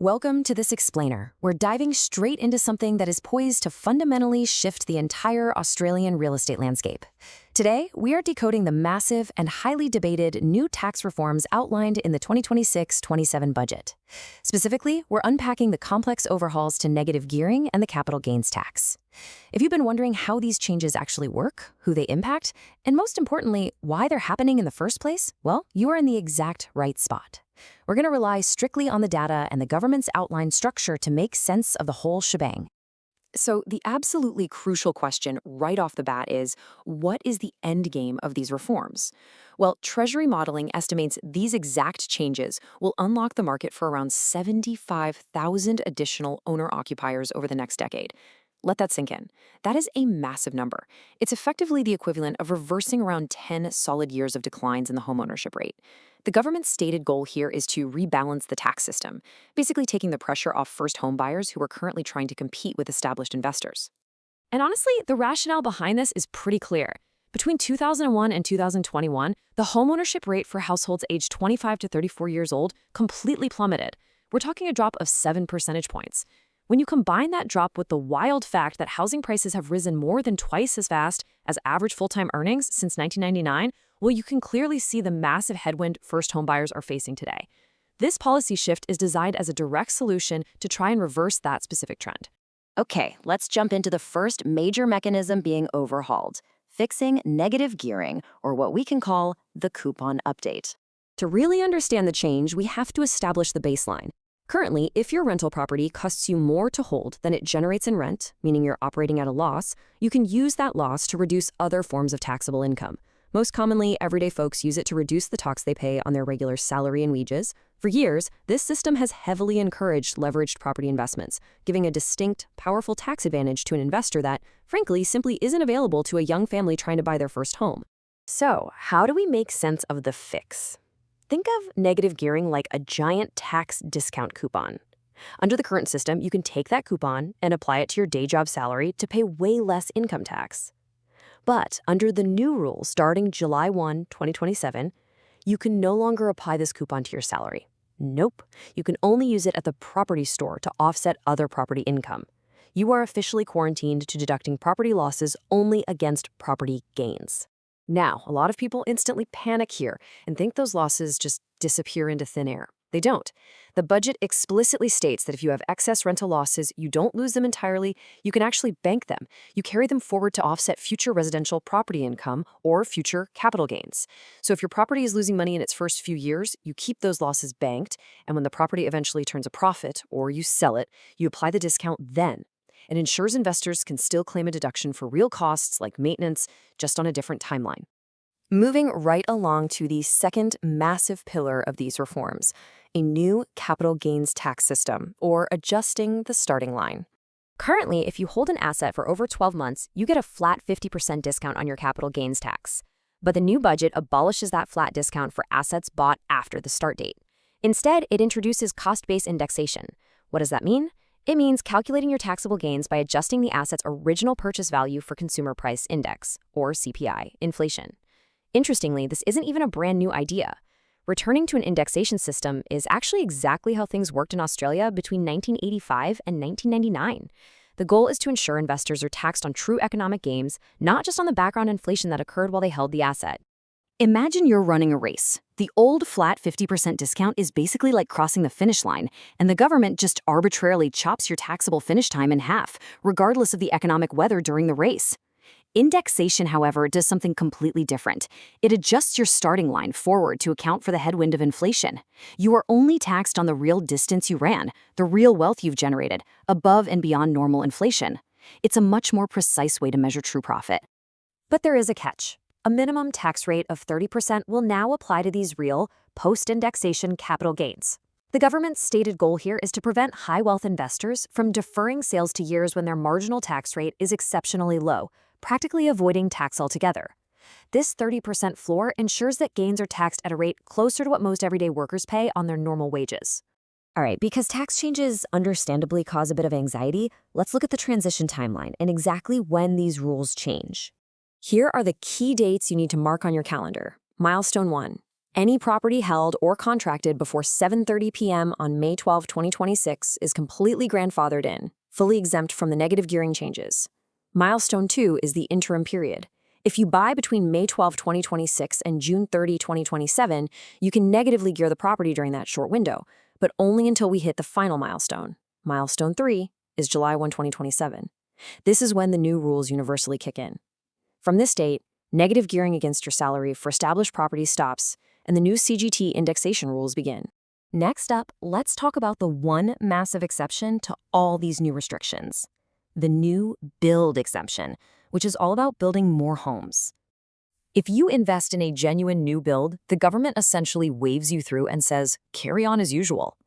Welcome to this explainer. We're diving straight into something that is poised to fundamentally shift the entire Australian real estate landscape. Today, we are decoding the massive and highly debated new tax reforms outlined in the 2026-27 budget. Specifically, we're unpacking the complex overhauls to negative gearing and the capital gains tax. If you've been wondering how these changes actually work, who they impact, and most importantly, why they're happening in the first place, well, you are in the exact right spot. We're going to rely strictly on the data and the government's outlined structure to make sense of the whole shebang. So the absolutely crucial question right off the bat is, what is the end game of these reforms? Well, Treasury modeling estimates these exact changes will unlock the market for around 75,000 additional owner-occupiers over the next decade. Let that sink in. That is a massive number. It's effectively the equivalent of reversing around 10 solid years of declines in the homeownership rate. The government's stated goal here is to rebalance the tax system, basically taking the pressure off first home buyers who are currently trying to compete with established investors. And honestly, the rationale behind this is pretty clear. Between 2001 and 2021, the homeownership rate for households aged 25 to 34 years old completely plummeted. We're talking a drop of 7 percentage points. When you combine that drop with the wild fact that housing prices have risen more than twice as fast as average full-time earnings since 1999, well, you can clearly see the massive headwind first home buyers are facing today. This policy shift is designed as a direct solution to try and reverse that specific trend. Okay, let's jump into the first major mechanism being overhauled, fixing negative gearing, or what we can call the coupon update. To really understand the change, we have to establish the baseline. Currently, if your rental property costs you more to hold than it generates in rent, meaning you're operating at a loss, you can use that loss to reduce other forms of taxable income. Most commonly, everyday folks use it to reduce the tax they pay on their regular salary and wages. For years, this system has heavily encouraged leveraged property investments, giving a distinct, powerful tax advantage to an investor that, frankly, simply isn't available to a young family trying to buy their first home. So, how do we make sense of the fix? Think of negative gearing like a giant tax discount coupon. Under the current system, you can take that coupon and apply it to your day job salary to pay way less income tax. But under the new rules starting July 1, 2027, you can no longer apply this coupon to your salary. Nope, you can only use it at the property store to offset other property income. You are officially quarantined to deducting property losses only against property gains. Now, a lot of people instantly panic here and think those losses just disappear into thin air. They don't. The budget explicitly states that if you have excess rental losses, you don't lose them entirely, you can actually bank them. You carry them forward to offset future residential property income or future capital gains. So if your property is losing money in its first few years, you keep those losses banked, and when the property eventually turns a profit or you sell it, you apply the discount then. It ensures investors can still claim a deduction for real costs like maintenance, just on a different timeline. Moving right along to the second massive pillar of these reforms, a new capital gains tax system, or adjusting the starting line. Currently, if you hold an asset for over 12 months, you get a flat 50% discount on your capital gains tax. But the new budget abolishes that flat discount for assets bought after the start date. Instead, it introduces cost-based indexation. What does that mean? It means calculating your taxable gains by adjusting the asset's original purchase value for consumer price index, or CPI, inflation. Interestingly, this isn't even a brand new idea. Returning to an indexation system is actually exactly how things worked in Australia between 1985 and 1999. The goal is to ensure investors are taxed on true economic gains, not just on the background inflation that occurred while they held the asset. Imagine you're running a race. The old flat 50% discount is basically like crossing the finish line, and the government just arbitrarily chops your taxable finish time in half, regardless of the economic weather during the race. Indexation, however, does something completely different. It adjusts your starting line forward to account for the headwind of inflation. You are only taxed on the real distance you ran, the real wealth you've generated, above and beyond normal inflation. It's a much more precise way to measure true profit. But there is a catch. A minimum tax rate of 30% will now apply to these real, post-indexation capital gains. The government's stated goal here is to prevent high-wealth investors from deferring sales to years when their marginal tax rate is exceptionally low, practically avoiding tax altogether. This 30% floor ensures that gains are taxed at a rate closer to what most everyday workers pay on their normal wages. All right, because tax changes understandably cause a bit of anxiety, let's look at the transition timeline and exactly when these rules change. Here are the key dates you need to mark on your calendar. Milestone 1. Any property held or contracted before 7:30 p.m. on May 12, 2026 is completely grandfathered in, fully exempt from the negative gearing changes. Milestone 2 is the interim period. If you buy between May 12, 2026 and June 30, 2027, you can negatively gear the property during that short window, but only until we hit the final milestone. Milestone 3 is July 1, 2027. This is when the new rules universally kick in. From this date, negative gearing against your salary for established properties stops, and the new CGT indexation rules begin. Next up, let's talk about the one massive exception to all these new restrictions: the new build exemption, which is all about building more homes. If you invest in a genuine new build, the government essentially waves you through and says, carry on as usual.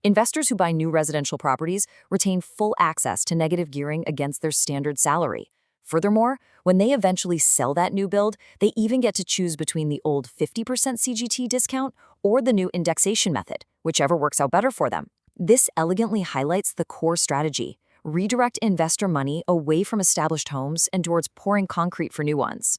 Investors who buy new residential properties retain full access to negative gearing against their standard salary. Furthermore, when they eventually sell that new build, they even get to choose between the old 50% CGT discount or the new indexation method, whichever works out better for them. This elegantly highlights the core strategy: redirect investor money away from established homes and towards pouring concrete for new ones.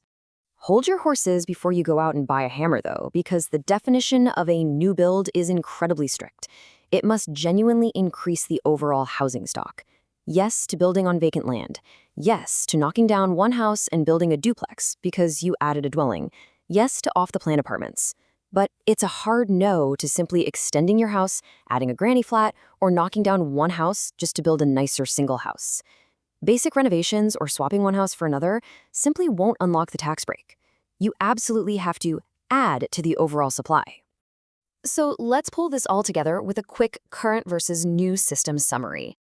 Hold your horses before you go out and buy a hammer, though, because the definition of a new build is incredibly strict. It must genuinely increase the overall housing stock. Yes to building on vacant land. Yes to knocking down one house and building a duplex because you added a dwelling. Yes to off-the-plan apartments. But it's a hard no to simply extending your house, adding a granny flat, or knocking down one house just to build a nicer single house. Basic renovations or swapping one house for another simply won't unlock the tax break. You absolutely have to add to the overall supply. So let's pull this all together with a quick current versus new system summary.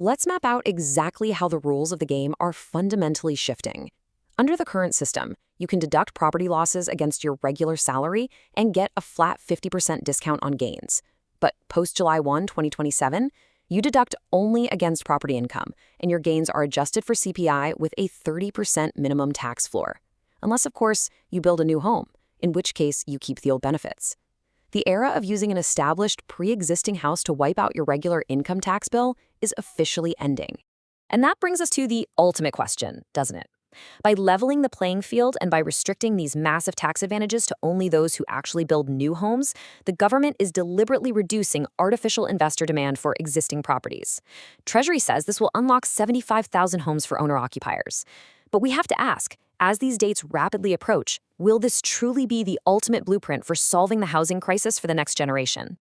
Let's map out exactly how the rules of the game are fundamentally shifting. Under the current system, you can deduct property losses against your regular salary and get a flat 50% discount on gains. But post-July 1, 2027, you deduct only against property income, and your gains are adjusted for CPI with a 30% minimum tax floor. Unless, of course, you build a new home, in which case you keep the old benefits. The era of using an established, pre-existing house to wipe out your regular income tax bill is officially ending. And that brings us to the ultimate question, doesn't it? By leveling the playing field and by restricting these massive tax advantages to only those who actually build new homes, the government is deliberately reducing artificial investor demand for existing properties. Treasury says this will unlock 75,000 homes for owner-occupiers. But we have to ask, as these dates rapidly approach, will this truly be the ultimate blueprint for solving the housing crisis for the next generation?